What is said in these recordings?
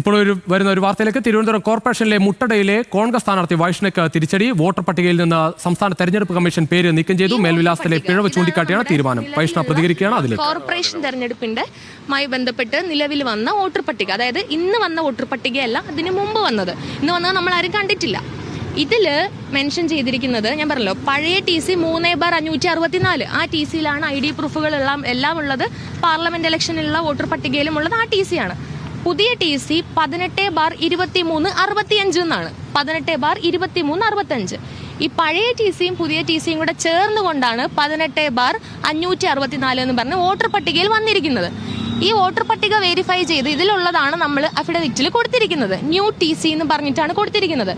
ഇപ്പോൾ വരുന്ന ഒരു വാർത്തയിലേക്ക്. തിരുവനന്തപുരം കോർപ്പറേഷനിലെ മുട്ടടയിലെ കോൺഗ്രസ് സ്ഥാനാർത്ഥി വൈഷ്ണയ്ക്ക് തിരിച്ചടി. വോട്ടർ പട്ടികയിൽ നിന്ന് സംസ്ഥാന തെരഞ്ഞെടുപ്പ് കമ്മീഷൻ പേര് നീക്കം ചെയ്തു. മേൽവിലാസത്തിലെ പിഴവ് ചൂണ്ടിക്കാട്ടിയാണ് തീരുമാനം. വൈഷ്ണ പ്രതികരിക്കുകയാണ്. അതിൽ കോർപ്പറേഷൻ തെരഞ്ഞെടുപ്പിന്റെമായി ബന്ധപ്പെട്ട് നിലവിൽ വന്ന വോട്ടർ പട്ടിക, അതായത് ഇന്ന് വന്ന വോട്ടർ പട്ടികയല്ല, അതിന് മുമ്പ് വന്നത്. ഇന്ന് വന്നത് നമ്മൾ ആരും കണ്ടിട്ടില്ല. ഇതില് മെൻഷൻ ചെയ്തിരിക്കുന്നത് ഞാൻ പറഞ്ഞല്ലോ, പഴയ TC 3/564. ആ TCയിലാണ് ID പ്രൂഫുകൾ എല്ലാം ഉള്ളത്. പാർലമെന്റ് ഇലക്ഷനിലുള്ള വോട്ടർ പട്ടികയിലും ഉള്ളത് ആ TC ആണ്. പുതിയ TC 18/23/65 എന്നാണ്. 18/23/65. ഈ പഴയ TCയും പുതിയ TCയും കൂടെ ചേർന്നുകൊണ്ടാണ് 18/564 എന്ന് പറഞ്ഞ് വോട്ടർ പട്ടികയിൽ വന്നിരിക്കുന്നത്. ഈ വോട്ടർ പട്ടിക വെരിഫൈ ചെയ്ത് ഇതിലുള്ളതാണ് നമ്മൾ അഫിഡവിറ്റിൽ കൊടുത്തിരിക്കുന്നത്. ന്യൂ TC എന്ന് പറഞ്ഞിട്ടാണ് കൊടുത്തിരിക്കുന്നത്.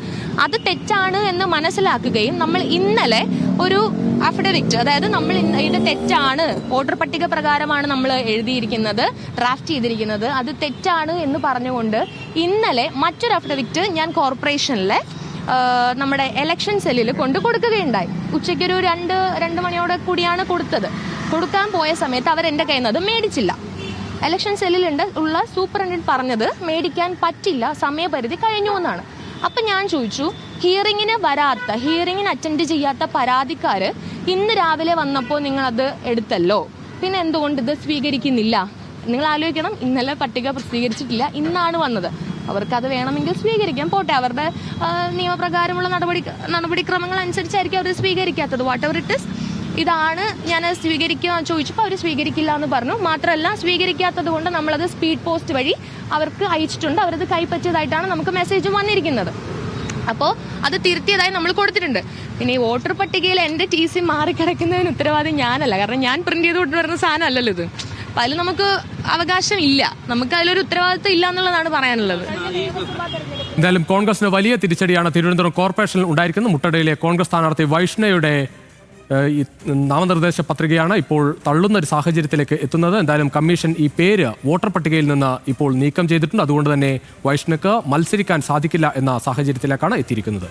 അത് തെറ്റാണ് എന്ന് മനസ്സിലാക്കുകയും നമ്മൾ ഇന്നലെ ഒരു അഫിഡവിറ്റ്, അതായത് നമ്മൾ ഇതിന്റെ തെറ്റാണ്, വോട്ടർ പട്ടിക പ്രകാരമാണ് നമ്മൾ എഴുതിയിരിക്കുന്നത്, ഡ്രാഫ്റ്റ് ചെയ്തിരിക്കുന്നത്, അത് തെറ്റാണ് എന്ന് പറഞ്ഞുകൊണ്ട് ഇന്നലെ മറ്റൊരു അഫിഡവിറ്റ് ഞാൻ കോർപ്പറേഷനിലെ നമ്മുടെ ഇലക്ഷൻ സെല്ലിൽ കൊണ്ട് കൊടുക്കുകയുണ്ടായി. ഉച്ചയ്ക്കൊരു 2 മണിയോടെ കൂടിയാണ് കൊടുത്തത്. കൊടുക്കാൻ പോയ സമയത്ത് അവർ എൻ്റെ കയ്യിൽ നിന്ന് അത് മേടിച്ചില്ല. ഇലക്ഷൻ സെല്ലിലുണ്ട് ഉള്ള സൂപ്രണ്ടന്റ് പറഞ്ഞത് മേടിക്കാൻ പറ്റില്ല, സമയപരിധി കഴിഞ്ഞു എന്നാണ്. അപ്പം ഞാൻ ചോദിച്ചു, ഹിയറിങ്ങിന് അറ്റൻഡ് ചെയ്യാത്ത പരാതിക്കാര് ഇന്ന് രാവിലെ വന്നപ്പോൾ നിങ്ങളത് എടുത്തല്ലോ, പിന്നെ എന്തുകൊണ്ട് ഇത് സ്വീകരിക്കുന്നില്ല? നിങ്ങൾ ആലോചിക്കണം, ഇന്നലെ പട്ടിക പ്രസിദ്ധീകരിച്ചിട്ടില്ല, ഇന്നാണ് വന്നത്. അവർക്കത് വേണമെങ്കിൽ സ്വീകരിക്കാം, പോട്ടെ. അവരുടെ നിയമപ്രകാരമുള്ള നടപടിക്രമങ്ങൾ അനുസരിച്ചായിരിക്കും അവർ സ്വീകരിക്കാത്തത്. വാട്ട് എവർ ഇറ്റ് ഇസ്, ഇതാണ് ഞാൻ സ്വീകരിക്കുക ചോദിച്ചപ്പോൾ അവർ സ്വീകരിക്കില്ല എന്ന് പറഞ്ഞു. മാത്രമല്ല, സ്വീകരിക്കാത്തത് കൊണ്ട് നമ്മളത് സ്പീഡ് പോസ്റ്റ് വഴി അവർക്ക് അയച്ചിട്ടുണ്ട്. അവരത് കൈപ്പറ്റിയതായിട്ടാണ് നമുക്ക് മെസ്സേജ് വന്നിരിക്കുന്നത്. അപ്പോൾ അത് തിരുത്തിയതായി നമ്മൾ കൊടുത്തിട്ടുണ്ട്. പിന്നെ ഈ വോട്ടർ പട്ടികയിൽ എൻ്റെ TC മാറിക്കിടക്കുന്നതിന് ഉത്തരവാദി ഞാനല്ല, കാരണം ഞാൻ പ്രിന്റ് ചെയ്ത് കൊണ്ടുവരുന്ന സാധനം അല്ലല്ലോ ഇത്. അപ്പം അതിൽ നമുക്ക് അവകാശം ഇല്ല, നമുക്ക് അതിലൊരു ഉത്തരവാദിത്വം ഇല്ല എന്നുള്ളതാണ് പറയാനുള്ളത്. എന്തായാലും കോൺഗ്രസിന് വലിയ തിരിച്ചടിയാണ് തിരുവനന്തപുരം കോർപ്പറേഷനിൽ ഉണ്ടായിരിക്കുന്നത്. മുട്ടടയിലെ കോൺഗ്രസ് സ്ഥാനാർത്ഥി വൈഷ്ണയുടെ നാമനിർദ്ദേശ പത്രികയാണ് ഇപ്പോൾ തള്ളുന്ന ഒരു സാഹചര്യത്തിലേക്ക് എത്തുന്നത്. എന്തായാലും കമ്മീഷൻ ഈ പേര് വോട്ടർ പട്ടികയിൽ നിന്ന് ഇപ്പോൾ നീക്കം ചെയ്തിട്ടുണ്ട്. അതുകൊണ്ട് തന്നെ വൈഷ്ണയ്ക്ക് മത്സരിക്കാൻ സാധിക്കില്ല എന്ന സാഹചര്യത്തിലേക്കാണ് എത്തിയിരിക്കുന്നത്.